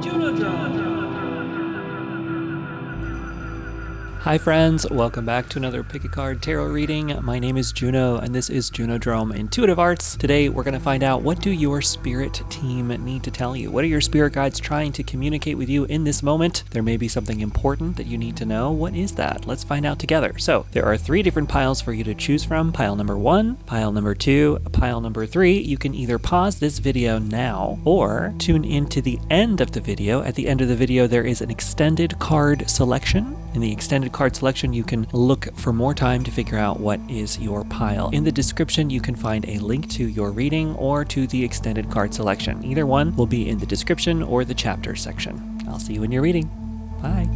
Junodrome. Hi friends, welcome back to another Pick a Card Tarot reading. My name is Juno and this is Junodrome Intuitive Arts. Today we're going to find out, what do your spirit team need to tell you? What are your spirit guides trying to communicate with you in this moment? There may be something important that you need to know. What is that? Let's find out together. So there are 3 different piles for you to choose from. Pile number 1, pile number 2, pile number 3. You can either pause this video now or tune into the end of the video. At the end of the video there is an extended card selection. In the extended card selection, you can look for more time to figure out what is your pile. In the description, you can find a link to your reading or to the extended card selection. Either one will be in the description or the chapter section. I'll see you in your reading. Bye.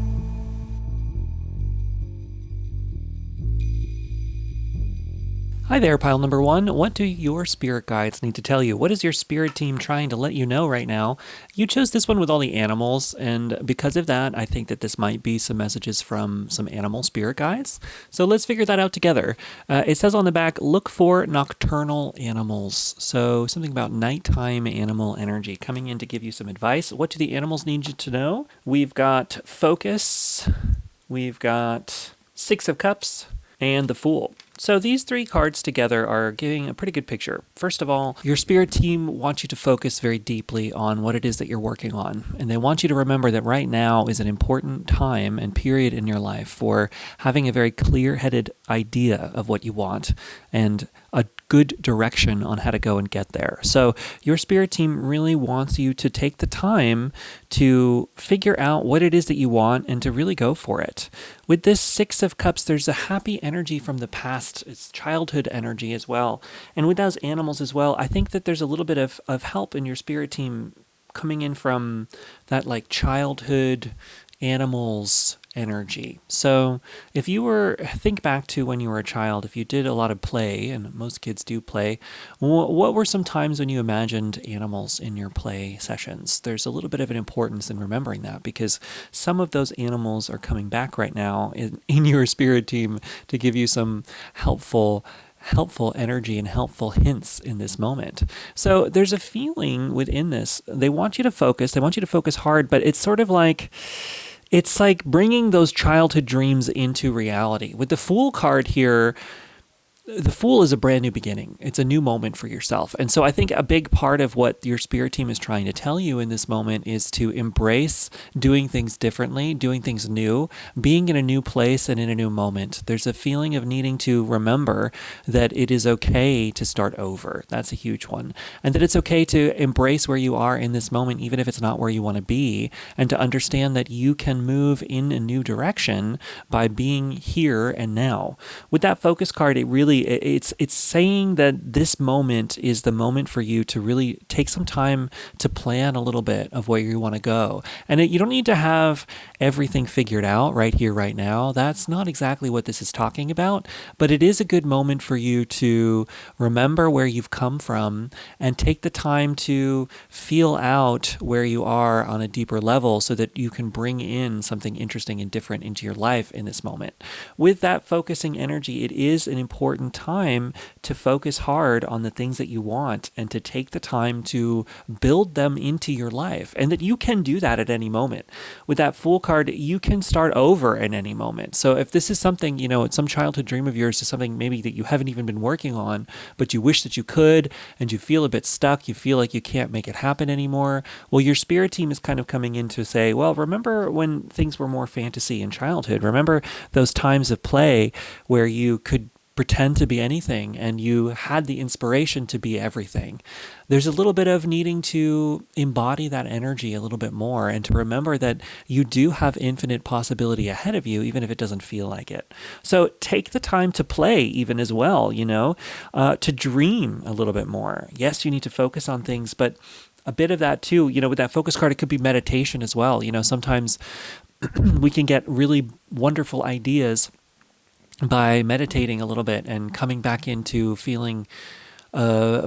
Hi there, pile number 1. What do your spirit guides need to tell you? What is your spirit team trying to let you know right now? You chose this one with all the animals, and because of that, I think that this might be some messages from some animal spirit guides. So let's figure that out together. It says on the back, look for nocturnal animals. So something about nighttime animal energy coming in to give you some advice. What do the animals need you to know? We've got Focus, we've got 6 of Cups, and the Fool. So these 3 cards together are giving a pretty good picture. First of all, your spirit team wants you to focus very deeply on what it is that you're working on. And they want you to remember that right now is an important time and period in your life for having a very clear-headed idea of what you want and a good direction on how to go and get there. So your spirit team really wants you to take the time to figure out what it is that you want and to really go for it. With this 6 of Cups, there's a happy energy from the past. It's childhood energy as well. And with those animals as well, I think that there's a little bit of help in your spirit team coming in from that like childhood animals energy. So if you think back to when you were a child, if you did a lot of play, and most kids do play, what were some times when you imagined animals in your play sessions? There's a little bit of an importance in remembering that, because some of those animals are coming back right now in your spirit team to give you some helpful energy and helpful hints in this moment. So there's a feeling within this. They want you to focus hard, but it's sort of like, it's like bringing those childhood dreams into reality. With the Fool card here, the Fool is a brand new beginning. It's a new moment for yourself. And so I think a big part of what your spirit team is trying to tell you in this moment is to embrace doing things differently, doing things new, being in a new place and in a new moment. There's a feeling of needing to remember that it is okay to start over. That's a huge one. And that it's okay to embrace where you are in this moment, even if it's not where you want to be, and to understand that you can move in a new direction by being here and now. With that Focus card, it's saying that this moment is the moment for you to really take some time to plan a little bit of where you want to go. And you don't need to have everything figured out right here, right now. That's not exactly what this is talking about, but it is a good moment for you to remember where you've come from and take the time to feel out where you are on a deeper level so that you can bring in something interesting and different into your life in this moment. With that focusing energy, it is an important time to focus hard on the things that you want and to take the time to build them into your life, and that you can do that at any moment. With that Fool card, you can start over at any moment. So if this is something, it's some childhood dream of yours, is something maybe that you haven't even been working on, but you wish that you could, and you feel a bit stuck, you feel like you can't make it happen anymore, well, your spirit team is kind of coming in to say, well, remember when things were more fantasy in childhood. Remember those times of play where you could pretend to be anything and you had the inspiration to be everything. There's a little bit of needing to embody that energy a little bit more and to remember that you do have infinite possibility ahead of you, even if it doesn't feel like it. So take the time to play even as well, to dream a little bit more. Yes, you need to focus on things, but a bit of that too, with that Focus card, it could be meditation as well. Sometimes we can get really wonderful ideas by meditating a little bit and coming back into feeling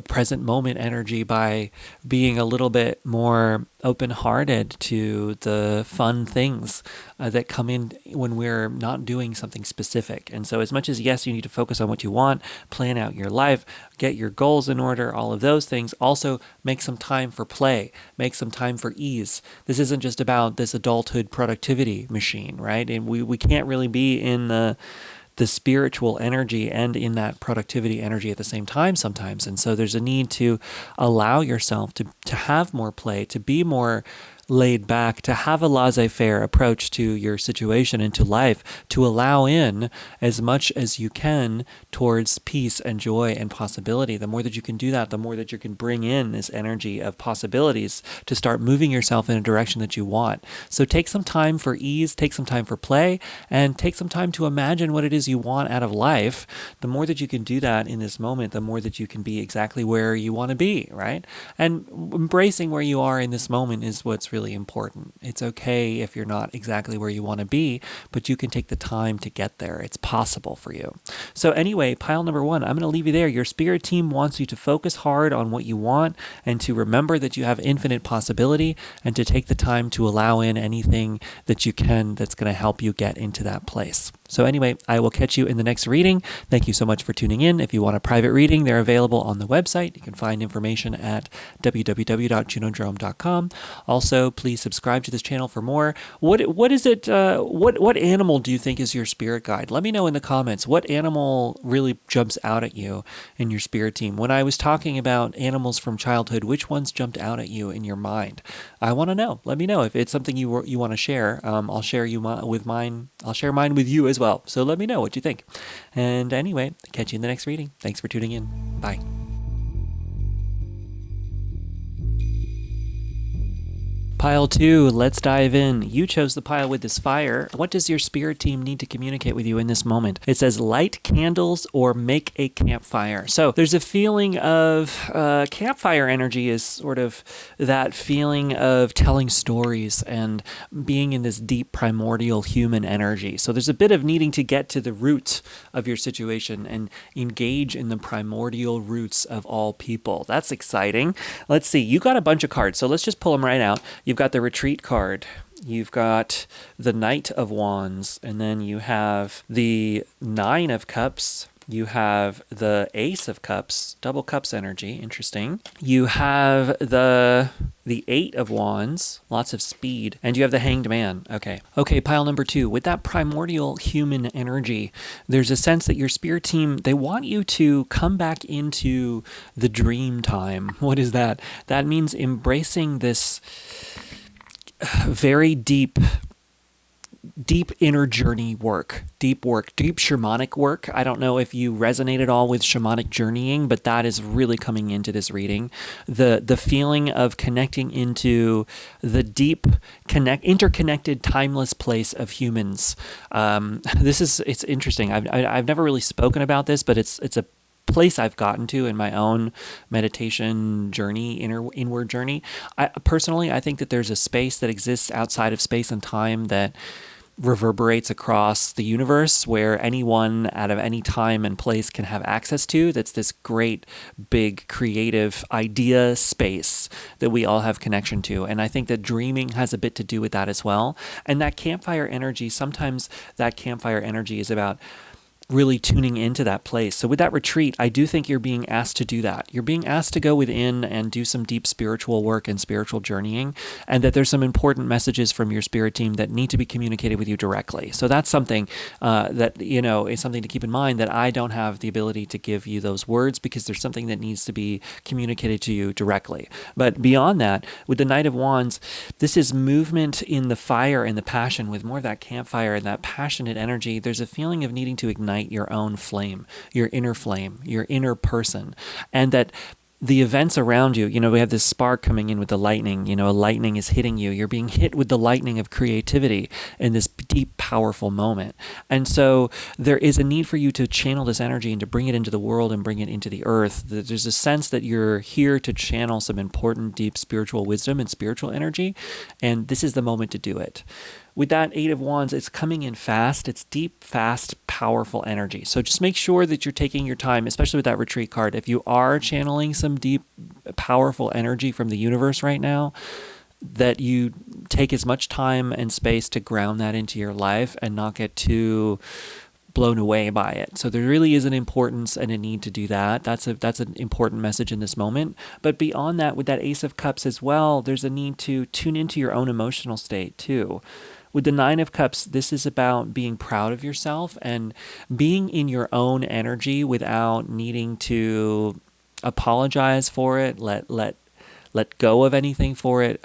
present moment energy by being a little bit more open-hearted to the fun things that come in when we're not doing something specific. And so as much as, yes, you need to focus on what you want, plan out your life, get your goals in order, all of those things, also make some time for play, make some time for ease. This isn't just about this adulthood productivity machine, right? And we can't really be in the spiritual energy and in that productivity energy at the same time sometimes. And so there's a need to allow yourself to have more play, to be more laid back, to have a laissez-faire approach to your situation and to life, to allow in as much as you can towards peace and joy and possibility. The more that you can do that, the more that you can bring in this energy of possibilities to start moving yourself in a direction that you want. So take some time for ease, take some time for play, and take some time to imagine what it is you want out of life. The more that you can do that in this moment, the more that you can be exactly where you want to be, right? And embracing where you are in this moment is what's really important. It's okay if you're not exactly where you want to be, but you can take the time to get there. It's possible for you. So anyway, pile number 1, I'm going to leave you there. Your spirit team wants you to focus hard on what you want and to remember that you have infinite possibility and to take the time to allow in anything that you can that's going to help you get into that place. So anyway, I will catch you in the next reading. Thank you so much for tuning in. If you want a private reading, they're available on the website. You can find information at www.junodrome.com. Also, please subscribe to this channel for more. What is it? What animal do you think is your spirit guide? Let me know in the comments. What animal really jumps out at you in your spirit team? When I was talking about animals from childhood, which ones jumped out at you in your mind? I want to know. Let me know if it's something you want to share. I'll share mine. I'll share mine with you as well. So let me know what you think. And anyway, catch you in the next reading. Thanks for tuning in. Bye. Pile 2, let's dive in. You chose the pile with this fire. What does your spirit team need to communicate with you in this moment? It says light candles or make a campfire. So there's a feeling of campfire energy is sort of that feeling of telling stories and being in this deep primordial human energy. So there's a bit of needing to get to the roots of your situation and engage in the primordial roots of all people. That's exciting. Let's see. You got a bunch of cards, so let's just pull them right out. You've got the retreat card, you've got the Knight of Wands, and then you have the Nine of Cups, you have the Ace of Cups, double cups energy, interesting. You have the Eight of Wands, lots of speed, and you have the Hanged Man. Okay, pile number 2. With that primordial human energy, there's a sense that your spirit team, they want you to come back into the dream time. What is that? That means embracing this very deep inner journey work, deep shamanic work. I don't know if you resonate at all with shamanic journeying, but that is really coming into this reading. The feeling of connecting into the deep, interconnected, timeless place of humans. It's interesting. I've never really spoken about this, but it's a place I've gotten to in my own meditation journey, inward journey. Personally, I think that there's a space that exists outside of space and time that reverberates across the universe where anyone out of any time and place can have access to. That's this great, big, creative idea space that we all have connection to. And I think that dreaming has a bit to do with that as well. And that campfire energy, sometimes that campfire energy is about really tuning into that place. So with that retreat, I do think you're being asked to do that. You're being asked to go within and do some deep spiritual work and spiritual journeying, and that there's some important messages from your spirit team that need to be communicated with you directly. So that's something that, is something to keep in mind, that I don't have the ability to give you those words because there's something that needs to be communicated to you directly. But beyond that, with the Knight of Wands, this is movement in the fire and the passion. With more of that campfire and that passionate energy, there's a feeling of needing to ignite your own flame, your inner person, and that the events around you, we have this spark coming in with the lightning, lightning is hitting you. You're being hit with the lightning of creativity in this deep, powerful moment. And so there is a need for you to channel this energy and to bring it into the world and bring it into the earth. There's a sense that you're here to channel some important, deep spiritual wisdom and spiritual energy, and this is the moment to do it. with that Eight of Wands, it's coming in fast. It's deep, fast, powerful energy. So just make sure that you're taking your time, especially with that retreat card. If you are channeling some deep, powerful energy from the universe right now, that you take as much time and space to ground that into your life and not get too blown away by it. So there really is an importance and a need to do that. That's an important message in this moment. But beyond that, with that Ace of Cups as well, there's a need to tune into your own emotional state too. With the Nine of Cups, this is about being proud of yourself and being in your own energy without needing to apologize for it, let go of anything for it,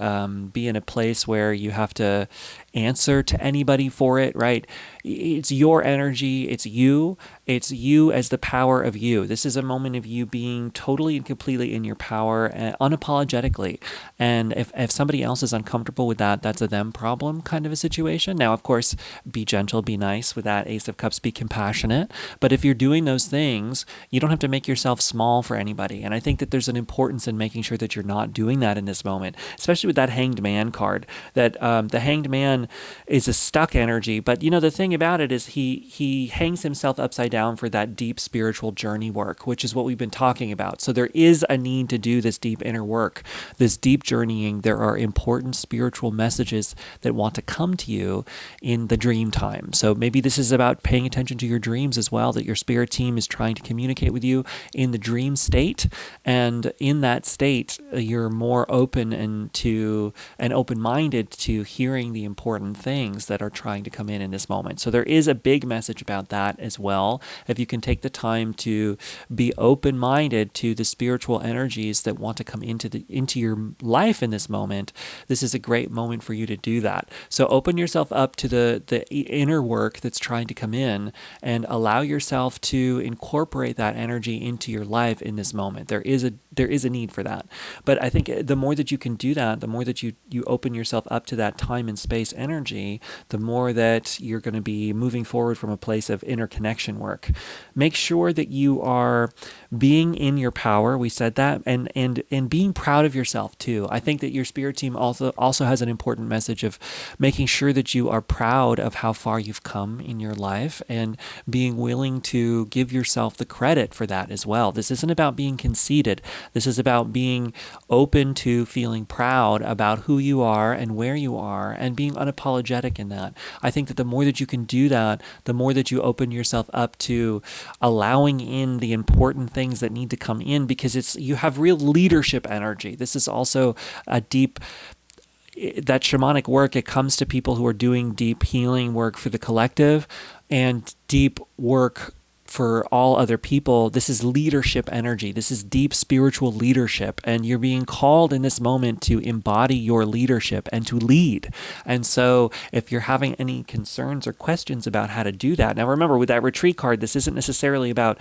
be in a place where you have to answer to anybody for it, right? It's your energy. It's you as the power of you. This is a moment of you being totally and completely in your power, unapologetically. And if somebody else is uncomfortable with that, that's a them problem kind of a situation. Now, of course, be gentle, be nice with that Ace of Cups, be compassionate. But if you're doing those things, you don't have to make yourself small for anybody. And I think that there's an importance in making sure that you're not doing that in this moment, especially with that Hanged Man card. That the Hanged Man is a stuck energy, but the thing about it is he hangs himself upside down for that deep spiritual journey work, which is what we've been talking about. So there is a need to do this deep inner work, this deep journeying. There are important spiritual messages that want to come to you in the dream time. So maybe this is about paying attention to your dreams as well, that your spirit team is trying to communicate with you in the dream state, and in that state you're more open and open-minded to hearing the important things that are trying to come in this moment. So there is a big message about that as well. If you can take the time to be open-minded to the spiritual energies that want to come into your life in this moment, this is a great moment for you to do that. So open yourself up to the inner work that's trying to come in, and allow yourself to incorporate that energy into your life in this moment. There is a need for that. But I think the more that you can do that, the more that you open yourself up to that time and space energy, the more that you're going to be moving forward from a place of interconnection work. Make sure that you are being in your power. We said that, and being proud of yourself too. I think that your spirit team also has an important message of making sure that you are proud of how far you've come in your life, and being willing to give yourself the credit for that as well. This isn't about being conceited. This is about being open to feeling proud about who you are and where you are, and being unapologetic in that. I think that the more that you can do that, the more that you open yourself up to allowing in the important things that need to come in, because you have real leadership energy. This is also a deep, that shamanic work, it comes to people who are doing deep healing work for the collective and deep work for all other people. This is leadership energy. This is deep spiritual leadership, and you're being called in this moment to embody your leadership and to lead. And so if you're having any concerns or questions about how to do that, now remember, with that retreat card, this isn't necessarily about,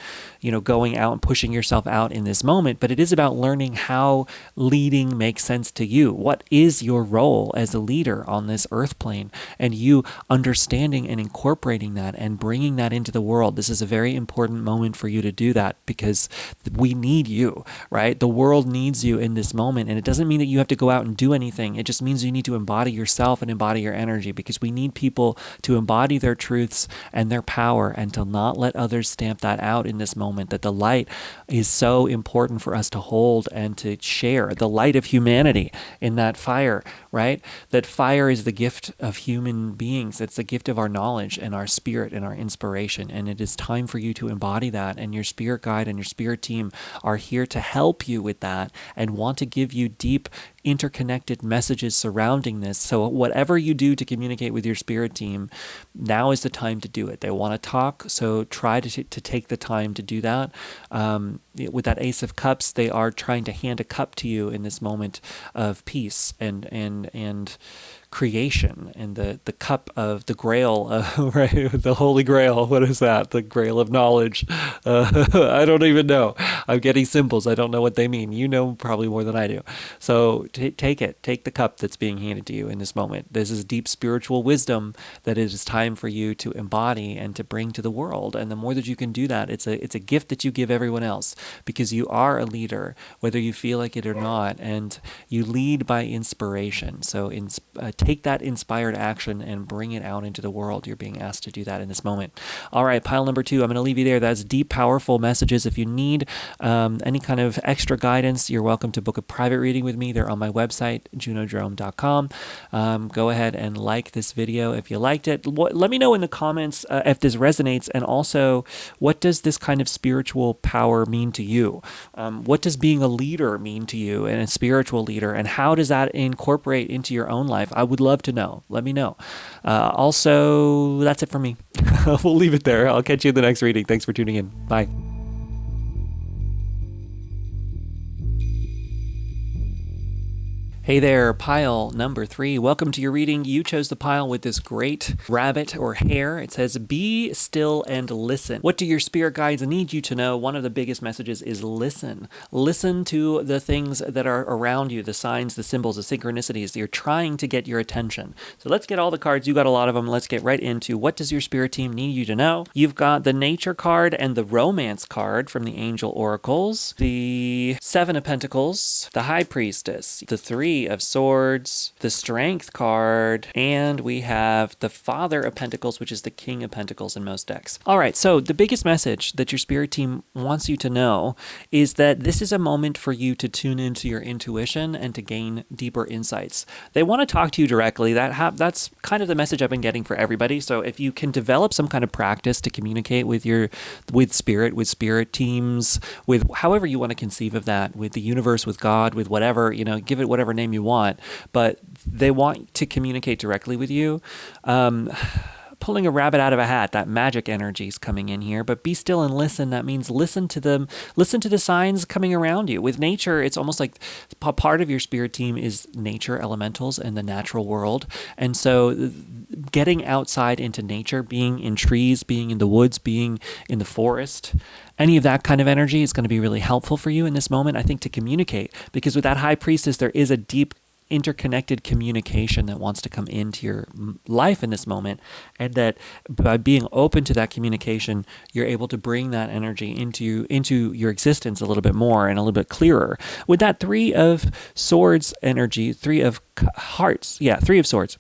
going out and pushing yourself out in this moment, but it is about learning how leading makes sense to you. What is your role as a leader on this earth plane? And you understanding and incorporating that and bringing that into the world. This is a very important moment for you to do that, because we need you, right? The world needs you in this moment. And it doesn't mean that you have to go out and do anything. It just means you need to embody yourself and embody your energy, because we need people to embody their truths and their power, and to not let others stamp that out in this moment. That the light is so important for us to hold and to share, the light of humanity in that fire, right? That fire is the gift of human beings. It's the gift of our knowledge and our spirit and our inspiration. And it is time for you to embody that. And your spirit guide and your spirit team are here to help you with that, and want to give you deep interconnected messages surrounding this. So whatever you do to communicate with your spirit team, now is the time to do it. They want to talk, so try to take the time to do that. With that Ace of Cups, they are trying to hand a cup to you in this moment of peace and creation, and the cup of the grail, right? The Holy Grail. What is that? The Grail of knowledge. I don't even know. I'm getting symbols. I don't know what they mean. You know probably more than I do. So take it. Take the cup that's being handed to you in this moment. This is deep spiritual wisdom that it is time for you to embody and to bring to the world. And the more that you can do that, it's a gift that you give everyone else, because you are a leader, whether you feel like it or not, and you lead by inspiration. So take that inspired action and bring it out into the world. You're being asked to do that in this moment. All right, pile number 2, I'm going to leave you there. That's deep, powerful messages. If you need any kind of extra guidance, you're welcome to book a private reading with me. They're on my website, Junodrome.com. Go ahead and like this video if you liked it. Let me know in the comments if this resonates, and also, what does this kind of spiritual power mean to you? What does being a leader mean to you, and a spiritual leader, and how does that incorporate into your own life? I would love to know. Let me know. Also, that's it for me. We'll leave it there. I'll catch you in the next reading. Thanks for tuning in. Bye. Hey there, pile number 3. Welcome to your reading. You chose the pile with this great rabbit or hare. It says, be still and listen. What do your spirit guides need you to know? One of the biggest messages is listen. Listen to the things that are around you, the signs, the symbols, the synchronicities. They're trying to get your attention. So let's get all the cards. You got a lot of them. Let's get right into what does your spirit team need you to know? You've got the nature card and the romance card from the angel oracles, the 7 of pentacles, the high priestess, the 3 of swords, the strength card, and we have the father of pentacles, which is the king of pentacles in most decks. All right, so the biggest message that your spirit team wants you to know is that this is a moment for you to tune into your intuition and to gain deeper insights. They want to talk to you directly. That's kind of the message I've been getting for everybody. So if you can develop some kind of practice to communicate with spirit teams, with however you want to conceive of that, with the universe, with God, with whatever, give it whatever name you want, but they want to communicate directly with you. Pulling a rabbit out of a hat, that magic energy is coming in here, but be still and listen. That means listen to them, listen to the signs coming around you. With nature, it's almost like part of your spirit team is nature, elementals, and the natural world. And so getting outside into nature, being in trees, being in the woods, being in the forest, any of that kind of energy is going to be really helpful for you in this moment, I think, to communicate. Because with that high priestess, there is a deep interconnected communication that wants to come into your life in this moment, and that by being open to that communication, you're able to bring that energy into your existence a little bit more and a little bit clearer. With that 3 of swords energy, 3 of hearts, 3 of swords.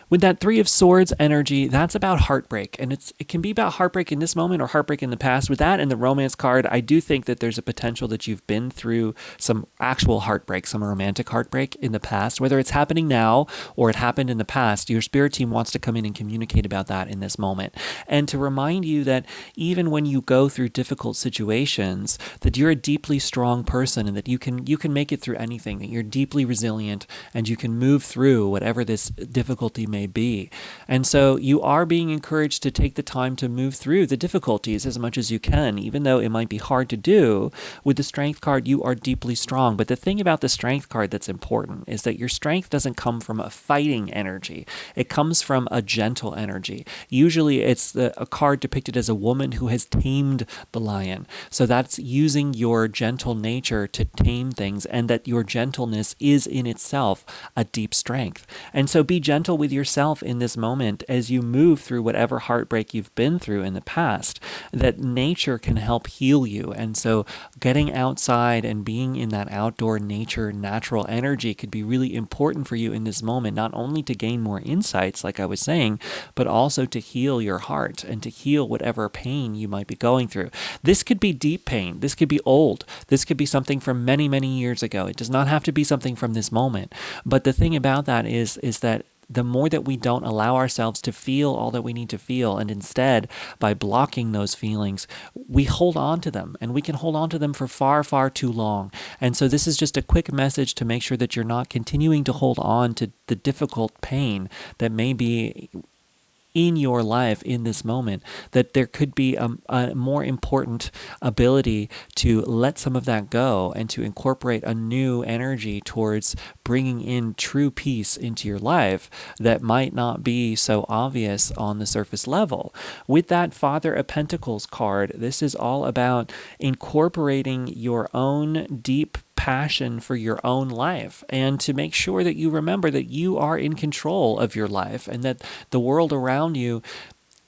With that 3 of swords energy, that's about heartbreak. And it can be about heartbreak in this moment or heartbreak in the past. With that and the romance card, I do think that there's a potential that you've been through some actual heartbreak, some romantic heartbreak in the past. Whether it's happening now or it happened in the past, your spirit team wants to come in and communicate about that in this moment. And to remind you that even when you go through difficult situations, that you're a deeply strong person and that you can make it through anything, that you're deeply resilient and you can move through whatever this difficulty may be. And so you are being encouraged to take the time to move through the difficulties as much as you can, even though it might be hard to do. With the strength card, you are deeply strong. But the thing about the strength card that's important is that your strength doesn't come from a fighting energy. It comes from a gentle energy. Usually it's a card depicted as a woman who has tamed the lion. So that's using your gentle nature to tame things, and that your gentleness is in itself a deep strength. And so be gentle with yourself in this moment as you move through whatever heartbreak you've been through in the past, that nature can help heal you. And so getting outside and being in that outdoor nature, natural energy could be really important for you in this moment, not only to gain more insights, like I was saying, but also to heal your heart and to heal whatever pain you might be going through. This could be deep pain. This could be old. This could be something from many, many years ago. It does not have to be something from this moment. But the thing about that is that the more that we don't allow ourselves to feel all that we need to feel, and instead, by blocking those feelings, we hold on to them, and we can hold on to them for far, far too long. And so this is just a quick message to make sure that you're not continuing to hold on to the difficult pain that may be in your life in this moment, that there could be a more important ability to let some of that go and to incorporate a new energy towards bringing in true peace into your life that might not be so obvious on the surface level. With that Father of Pentacles card, this is all about incorporating your own deep passion for your own life, and to make sure that you remember that you are in control of your life and that the world around you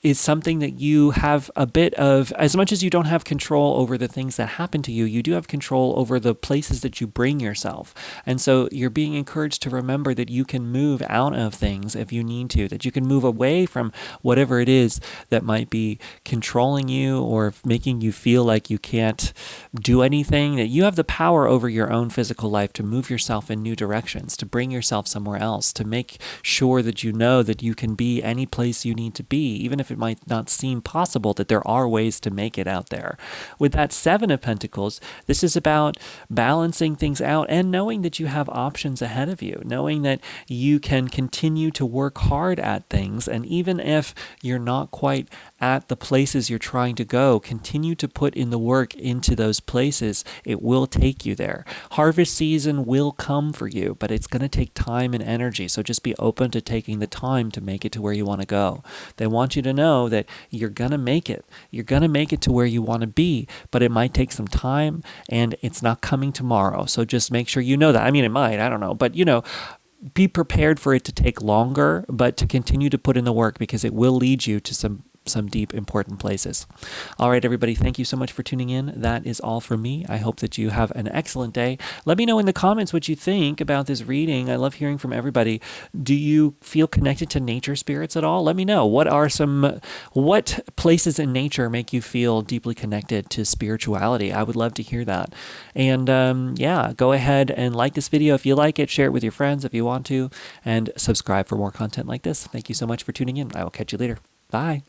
is something that you have a bit of. As much as you don't have control over the things that happen to you, you do have control over the places that you bring yourself. And so you're being encouraged to remember that you can move out of things if you need to, that you can move away from whatever it is that might be controlling you or making you feel like you can't do anything, that you have the power over your own physical life to move yourself in new directions, to bring yourself somewhere else, to make sure that you know that you can be any place you need to be, even if it might not seem possible, that there are ways to make it out there. With that Seven of Pentacles, this is about balancing things out and knowing that you have options ahead of you, knowing that you can continue to work hard at things. And even if you're not quite at the places you're trying to go, continue to put in the work into those places. It will take you there. Harvest season will come for you, but it's going to take time and energy. So just be open to taking the time to make it to where you want to go. They want you to know that you're going to make it. You're going to make it to where you want to be, but it might take some time and it's not coming tomorrow. So just make sure you know that. I mean, it might, I don't know, but be prepared for it to take longer, but to continue to put in the work because it will lead you to some deep, important places. All right, everybody, thank you so much for tuning in. That is all from me. I hope that you have an excellent day. Let me know in the comments what you think about this reading. I love hearing from everybody. Do you feel connected to nature spirits at all? Let me know. What places in nature make you feel deeply connected to spirituality? I would love to hear that. And go ahead and like this video if you like it. Share it with your friends if you want to, and subscribe for more content like this. Thank you so much for tuning in. I will catch you later. Bye.